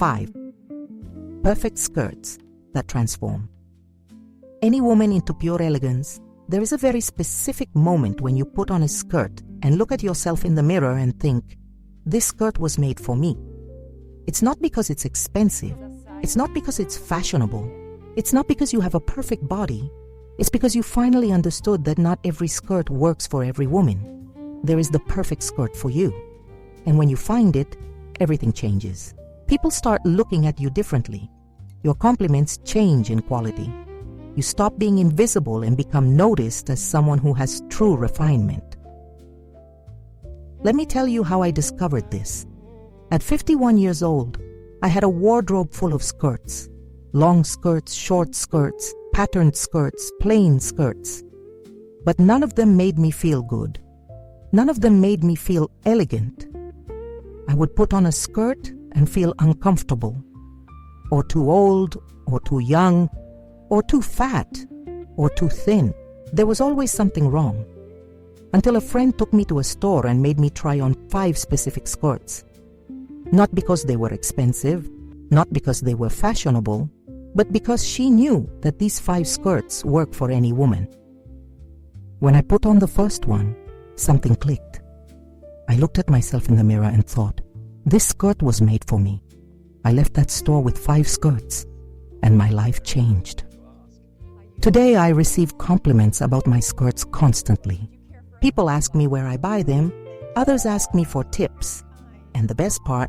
5. Perfect skirts that transform. Any woman into pure elegance, there is a very specific moment when you put on a skirt and look at yourself in the mirror and think, this skirt was made for me. It's not because it's expensive. It's not because it's fashionable. It's not because you have a perfect body. It's because you finally understood that not every skirt works for every woman. There is the perfect skirt for you. And when you find it, everything changes. People start looking at you differently. Your compliments change in quality. You stop being invisible and become noticed as someone who has true refinement. Let me tell you how I discovered this. At 51 years old, I had a wardrobe full of skirts. Long skirts, short skirts, patterned skirts, plain skirts. But none of them made me feel good. None of them made me feel elegant. I would put on a skirt and feel uncomfortable, or too old, or too young, or too fat, or too thin. There was always something wrong. Until a friend took me to a store and made me try on 5 specific skirts. Not because they were expensive, not because they were fashionable, but because she knew that these 5 skirts work for any woman. When I put on the first one, something clicked. I looked at myself in the mirror and thought, this skirt was made for me. I left that store with 5 skirts, and my life changed. Today I receive compliments about my skirts constantly. People ask me where I buy them, others ask me for tips. And the best part,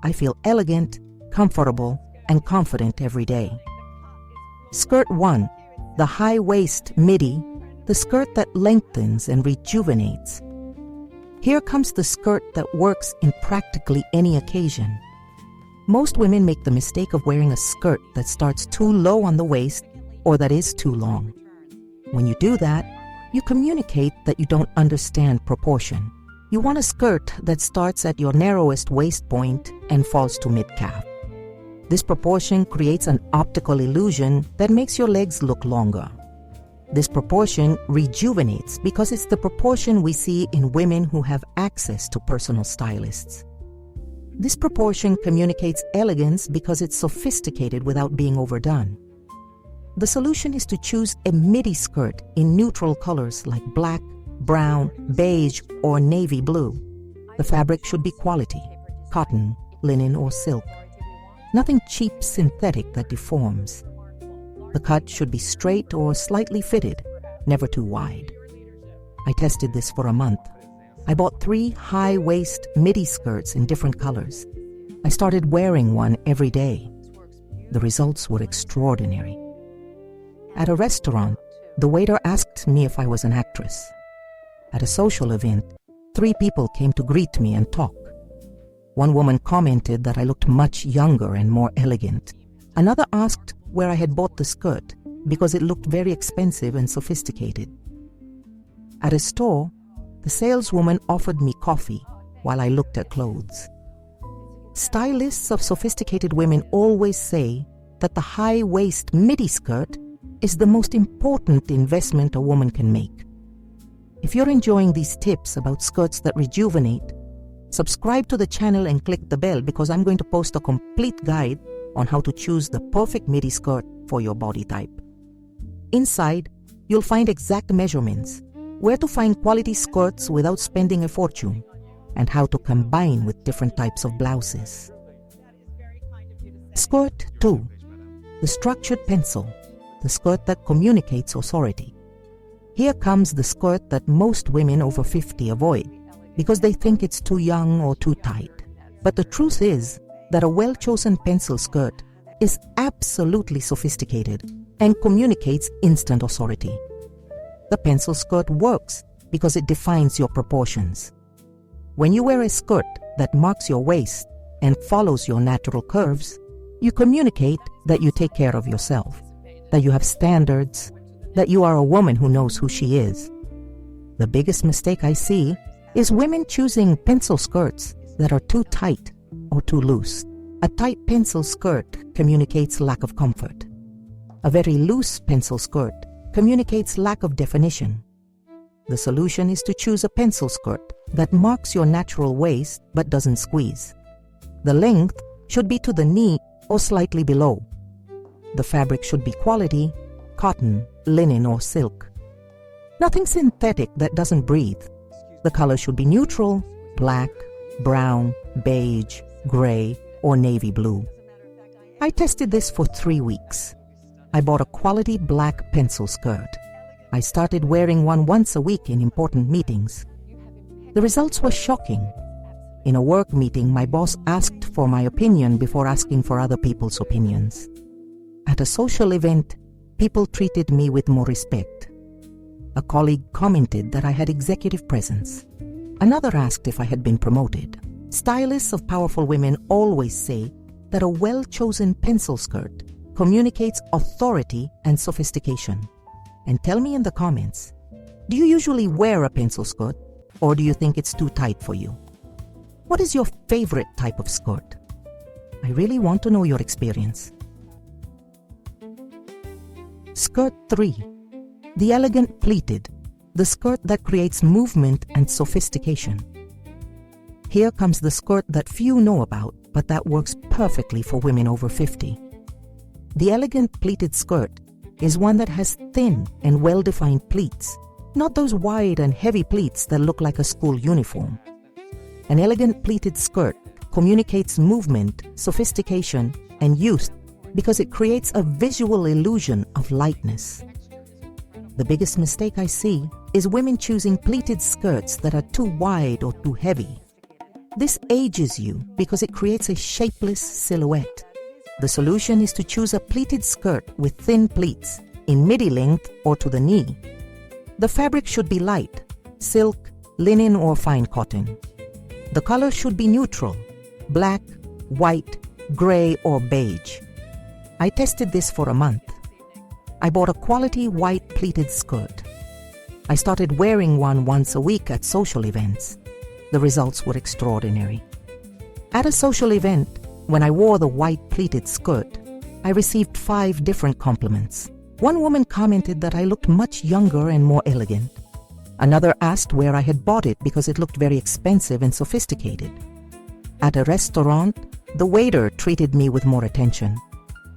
I feel elegant, comfortable, and confident every day. Skirt 1, the high-waist midi, the skirt that lengthens and rejuvenates. Here comes the skirt that works in practically any occasion. Most women make the mistake of wearing a skirt that starts too low on the waist or that is too long. When you do that, you communicate that you don't understand proportion. You want a skirt that starts at your narrowest waist point and falls to mid-calf. This proportion creates an optical illusion that makes your legs look longer. This proportion rejuvenates because it's the proportion we see in women who have access to personal stylists. This proportion communicates elegance because it's sophisticated without being overdone. The solution is to choose a midi skirt in neutral colors like black, brown, beige, or navy blue. The fabric should be quality, cotton, linen, or silk. Nothing cheap synthetic that deforms. The cut should be straight or slightly fitted, never too wide. I tested this for a month. I bought 3 high-waist midi skirts in different colors. I started wearing one every day. The results were extraordinary. At a restaurant, the waiter asked me if I was an actress. At a social event, 3 people came to greet me and talk. One woman commented that I looked much younger and more elegant. Another asked where I had bought the skirt because it looked very expensive and sophisticated. At a store, the saleswoman offered me coffee while I looked at clothes. Stylists of sophisticated women always say that the high-waist midi skirt is the most important investment a woman can make. If you're enjoying these tips about skirts that rejuvenate, subscribe to the channel and click the bell because I'm going to post a complete guide on how to choose the perfect midi skirt for your body type. Inside, you'll find exact measurements, where to find quality skirts without spending a fortune, and how to combine with different types of blouses. Skirt 2. The structured pencil, the skirt that communicates authority. Here comes the skirt that most women over 50 avoid because they think it's too young or too tight. But the truth is that a well-chosen pencil skirt is absolutely sophisticated and communicates instant authority. The pencil skirt works because it defines your proportions. When you wear a skirt that marks your waist and follows your natural curves, you communicate that you take care of yourself, that you have standards, that you are a woman who knows who she is. The biggest mistake I see is women choosing pencil skirts that are too tight or too loose. A tight pencil skirt communicates lack of comfort. A very loose pencil skirt communicates lack of definition. The solution is to choose a pencil skirt that marks your natural waist but doesn't squeeze. The length should be to the knee or slightly below. The fabric should be quality, cotton, linen, or silk. Nothing synthetic that doesn't breathe. The color should be neutral, black, brown, beige, gray, or navy blue. I tested this for 3 weeks. I bought a quality black pencil skirt. I started wearing one once a week in important meetings. The results were shocking. In a work meeting, my boss asked for my opinion before asking for other people's opinions. At a social event, people treated me with more respect. A colleague commented that I had executive presence. Another asked if I had been promoted. Stylists of powerful women always say that a well-chosen pencil skirt communicates authority and sophistication. And tell me in the comments, do you usually wear a pencil skirt, or do you think it's too tight for you? What is your favorite type of skirt? I really want to know your experience. Skirt 3. The elegant pleated, the skirt that creates movement and sophistication. Here comes the skirt that few know about, but that works perfectly for women over 50. The elegant pleated skirt is one that has thin and well-defined pleats, not those wide and heavy pleats that look like a school uniform. An elegant pleated skirt communicates movement, sophistication, and youth because it creates a visual illusion of lightness. The biggest mistake I see is women choosing pleated skirts that are too wide or too heavy. This ages you because it creates a shapeless silhouette. The solution is to choose a pleated skirt with thin pleats, in midi length or to the knee. The fabric should be light, silk, linen, or fine cotton. The color should be neutral, black, white, gray, or beige. I tested this for a month. I bought a quality white pleated skirt. I started wearing one once a week at social events. The results were extraordinary. At a social event, when I wore the white pleated skirt, I received 5 different compliments. One woman commented that I looked much younger and more elegant. Another asked where I had bought it because it looked very expensive and sophisticated. At a restaurant, the waiter treated me with more attention,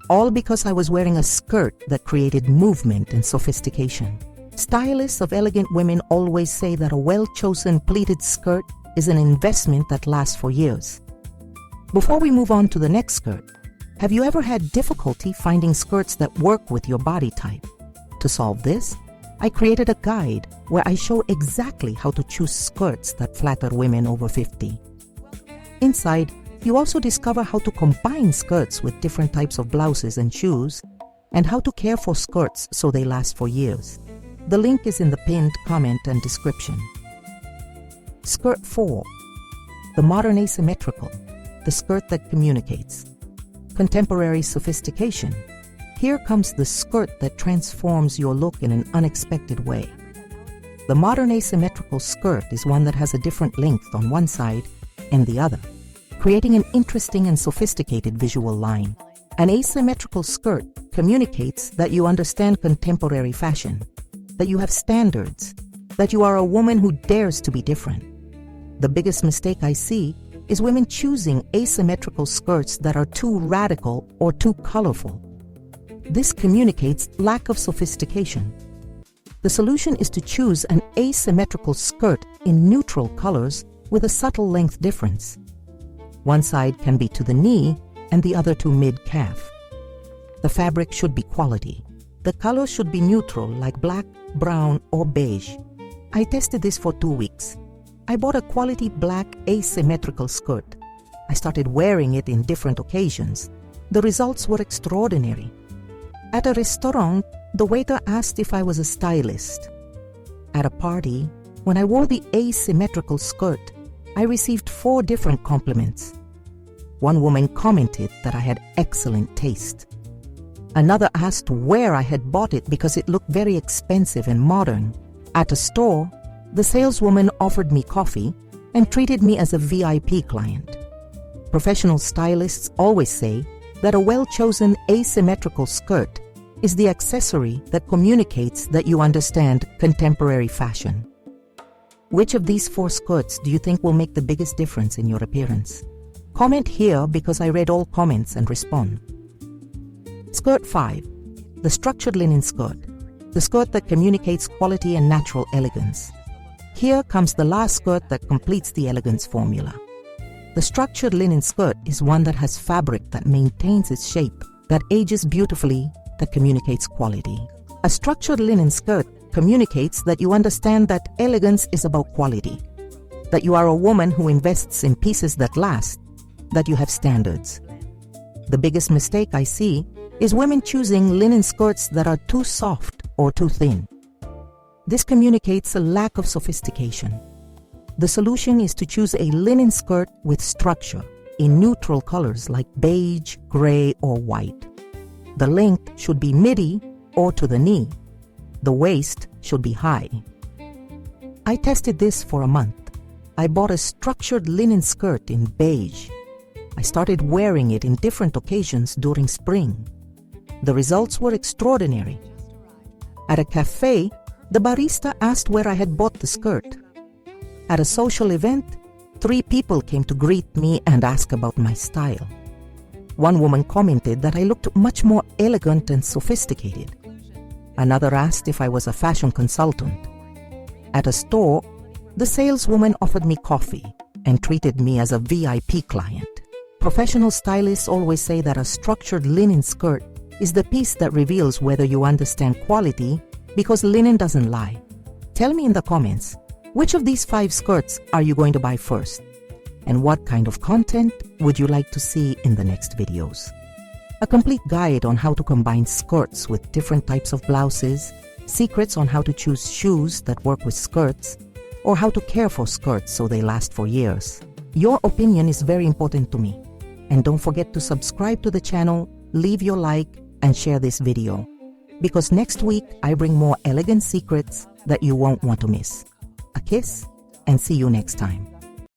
all because I was wearing a skirt that created movement and sophistication. Stylists of elegant women always say that a well-chosen pleated skirt is an investment that lasts for years. Before we move on to the next skirt, have you ever had difficulty finding skirts that work with your body type? To solve this, I created a guide where I show exactly how to choose skirts that flatter women over 50. Inside, you also discover how to combine skirts with different types of blouses and shoes, and how to care for skirts so they last for years. The link is in the pinned comment and description. Skirt 4. The modern asymmetrical, the skirt that communicates. Contemporary sophistication. Here comes the skirt that transforms your look in an unexpected way. The modern asymmetrical skirt is one that has a different length on one side and the other, creating an interesting and sophisticated visual line. An asymmetrical skirt communicates that you understand contemporary fashion, that you have standards, that you are a woman who dares to be different. The biggest mistake I see is women choosing asymmetrical skirts that are too radical or too colorful. This communicates lack of sophistication. The solution is to choose an asymmetrical skirt in neutral colors with a subtle length difference. One side can be to the knee and the other to mid-calf. The fabric should be quality. The color should be neutral like black, brown, or beige. I tested this for 2 weeks. I bought a quality black asymmetrical skirt. I started wearing it in different occasions. The results were extraordinary. At a restaurant, the waiter asked if I was a stylist. At a party, when I wore the asymmetrical skirt, I received 4 different compliments. One woman commented that I had excellent taste. Another asked where I had bought it because it looked very expensive and modern. At a store, the saleswoman offered me coffee and treated me as a VIP client. Professional stylists always say that a well-chosen asymmetrical skirt is the accessory that communicates that you understand contemporary fashion. Which of these 4 skirts do you think will make the biggest difference in your appearance? Comment here because I read all comments and respond. Skirt 5. The structured linen skirt. The skirt that communicates quality and natural elegance. Here comes the last skirt that completes the elegance formula. The structured linen skirt is one that has fabric that maintains its shape, that ages beautifully, that communicates quality. A structured linen skirt communicates that you understand that elegance is about quality, that you are a woman who invests in pieces that last, that you have standards. The biggest mistake I see is women choosing linen skirts that are too soft or too thin. This communicates a lack of sophistication. The solution is to choose a linen skirt with structure in neutral colors like beige, gray, or white. The length should be midi or to the knee. The waist should be high. I tested this for a month. I bought a structured linen skirt in beige. I started wearing it in different occasions during spring. The results were extraordinary. At a cafe, the barista asked where I had bought the skirt. At a social event, 3 people came to greet me and ask about my style. One woman commented that I looked much more elegant and sophisticated. Another asked if I was a fashion consultant. At a store, the saleswoman offered me coffee and treated me as a VIP client. Professional stylists always say that a structured linen skirt is the piece that reveals whether you understand quality, because linen doesn't lie. Tell me in the comments, which of these 5 skirts are you going to buy first? And what kind of content would you like to see in the next videos? A complete guide on how to combine skirts with different types of blouses, secrets on how to choose shoes that work with skirts, or how to care for skirts so they last for years. Your opinion is very important to me. And don't forget to subscribe to the channel, leave your like, and share this video. Because next week, I bring more elegant secrets that you won't want to miss. A kiss, and see you next time.